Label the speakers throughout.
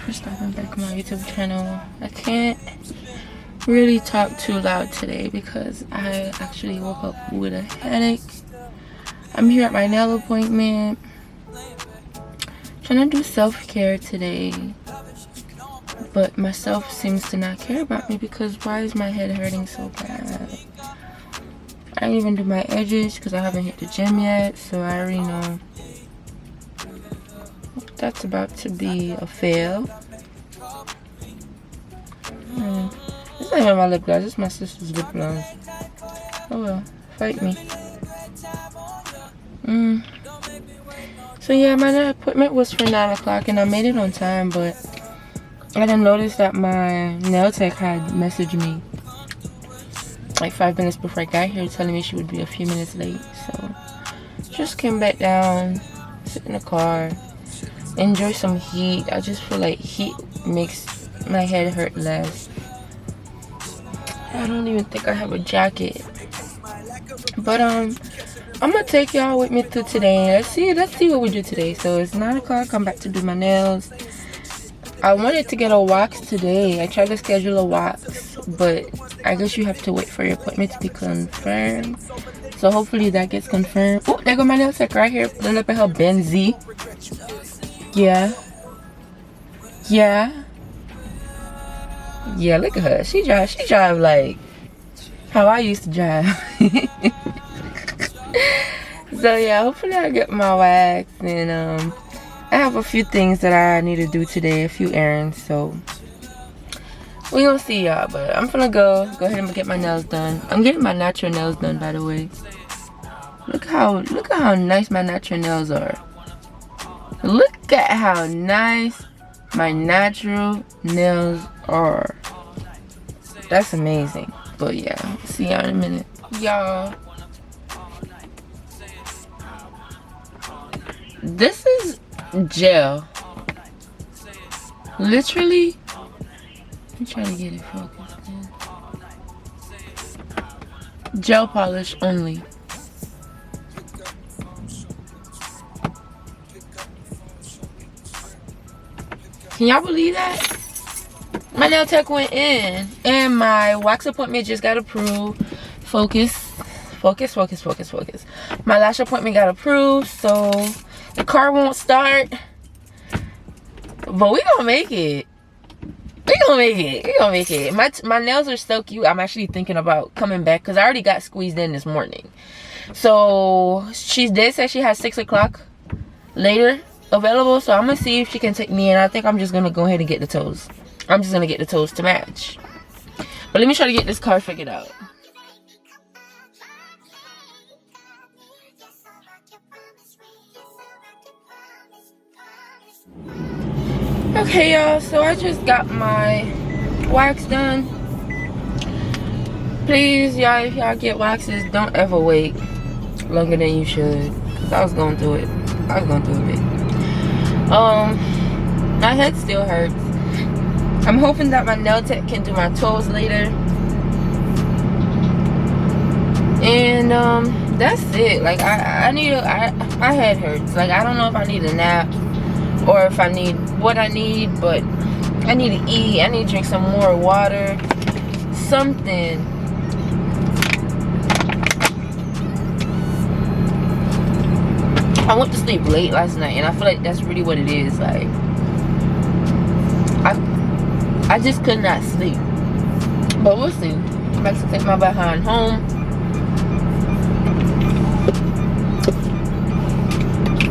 Speaker 1: for stopping back on my YouTube channel. I can't really talk too loud today because I actually woke up with a headache. I'm here at my nail appointment, trying to do self-care today, but myself seems to not care about me because why is my head hurting so bad? I didn't even do my edges because I haven't hit the gym yet, so I already know that's about to be a fail. It's not even my lip gloss, it's my sister's lip gloss. Oh well, fight me. So yeah, my appointment was for 9 o'clock and I made it on time, but I didn't notice that my nail tech had messaged me like 5 minutes before I got here telling me she would be a few minutes late. So just came back down, sit in the car, enjoy some heat. I just feel like heat makes my head hurt less. I don't even think I have a jacket, but I'm gonna take y'all with me through today. Let's see what we do today. So it's 9 o'clock. I'm back to do my nails. I wanted to get a wax today. I tried to schedule a wax, but I guess you have to wait for your appointment to be confirmed. So hopefully that gets confirmed. Oh, there go my nail tech right here. Pulling up in her Benzie. Yeah, look at her. She drive like how I used to drive. So yeah, hopefully I get my wax, and I have a few things that I need to do today, a few errands, so we gonna see y'all. But I'm gonna go ahead and get my nails done. I'm getting my natural nails done, by the way. Look how nice my natural nails are. Look at how nice my natural nails are. That's amazing. But yeah, see y'all in a minute. Y'all, this is gel. Literally, I'm trying to get it focused in. Gel polish only. Can y'all believe that? My nail tech went in and my wax appointment just got approved. Focus. My lash appointment got approved, so the car won't start, but we gonna make it. We gonna make it. My nails are so cute. I'm actually thinking about coming back because I already got squeezed in this morning. So she did say she has 6 o'clock later available, so I'm gonna see if she can take me in. I think I'm just gonna go ahead and get the toes. I'm just gonna get the toes to match. But let me try to get this car figured out. Okay y'all, so I just got my wax done. Please y'all, if y'all get waxes, don't ever wait longer than you should, because I was going through it. a bit. My head still hurts. I'm hoping that my nail tech can do my toes later. And that's it. Like I need my head hurts. Like I don't know if I need a nap or if I need what I need, but I need to eat. I need to drink some more water. Something. I went to sleep late last night, and I feel like that's really what it is. Like I just could not sleep. But we'll see. I'm about to take my behind home.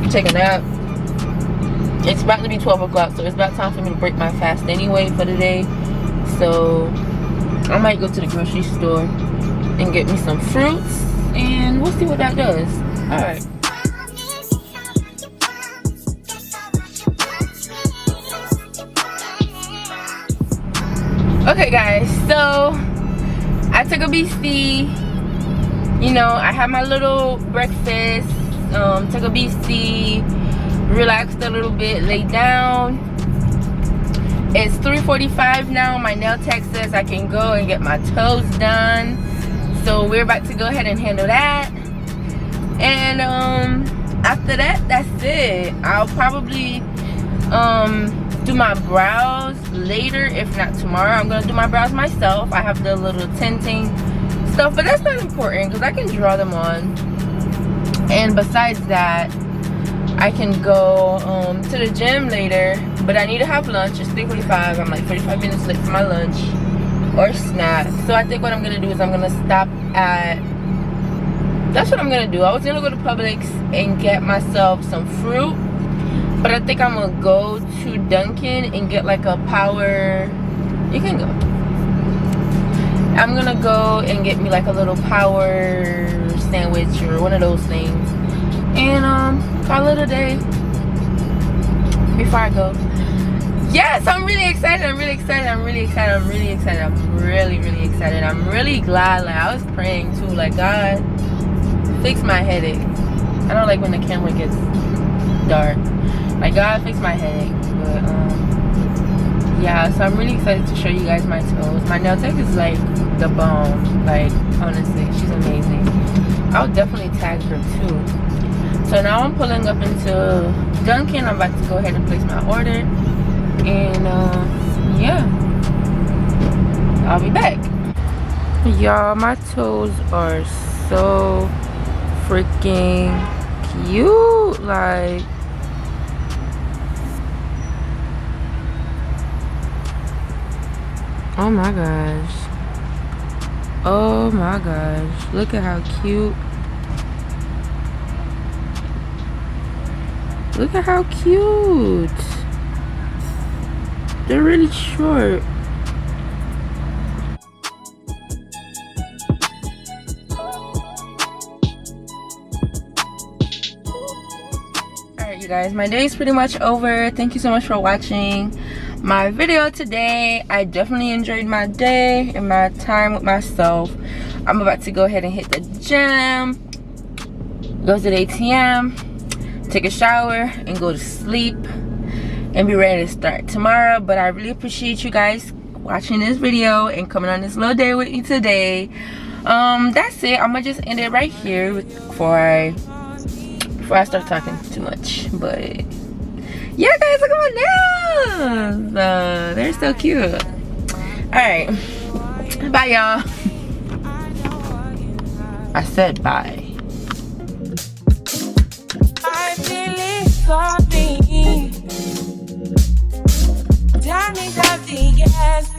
Speaker 1: Take a nap. It's about to be 12 o'clock, so it's about time for me to break my fast anyway for the day. So I might go to the grocery store and get me some fruits, and we'll see what that does. Alright. Okay guys, so I took a BC. You know, I had my little breakfast, took a BC, relaxed a little bit, laid down. It's 3:45 now. My nail tech says I can go and get my toes done, so we're about to go ahead and handle that. And after that, that's it. I'll probably do my brows later, if not tomorrow. I'm gonna do my brows myself. I have the little tinting stuff, but that's not important because I can draw them on. And besides that, I can go to the gym later, but I need to have lunch. It's 3:45. I'm like 45 minutes late for my lunch or snack. So I think what I'm gonna do is I'm gonna stop at, that's what I'm gonna do. I was gonna go to Publix and get myself some fruit, but I think I'm gonna go to Dunkin' and get like a power, you can go. I'm gonna go and get me like a little power sandwich or one of those things, and call it a day before I go. Yes, I'm really excited. I'm really excited. I'm really excited. I'm really excited. I'm really, really excited. I'm really glad. Like, I was praying too, like, God, fix my headache. I don't like when the camera gets dark. Like, God, fix my headache. But yeah, so I'm really excited to show you guys my toes. My nail tech is like the bomb. Like, honestly, she's amazing. I'll definitely tag her too. So now I'm pulling up into Dunkin'. I'm about to go ahead and place my order. And yeah, I'll be back. Y'all, my toes are so freaking cute. Like, oh my gosh. Oh my gosh. Look at how cute. Look at how cute. They're really short. Alright, you guys, my day is pretty much over. Thank you so much for watching my video today. I definitely enjoyed my day and my time with myself. I'm about to go ahead and hit the gym, go to the ATM, take a shower, and go to sleep and be ready to start tomorrow. But I really appreciate you guys watching this video and coming on this little day with me today. That's it. I'm gonna just end it right here before I start talking too much. But yeah, guys, look at my nails. They're so cute. Alright, bye y'all. I said bye. Sorry, Johnny got the yes.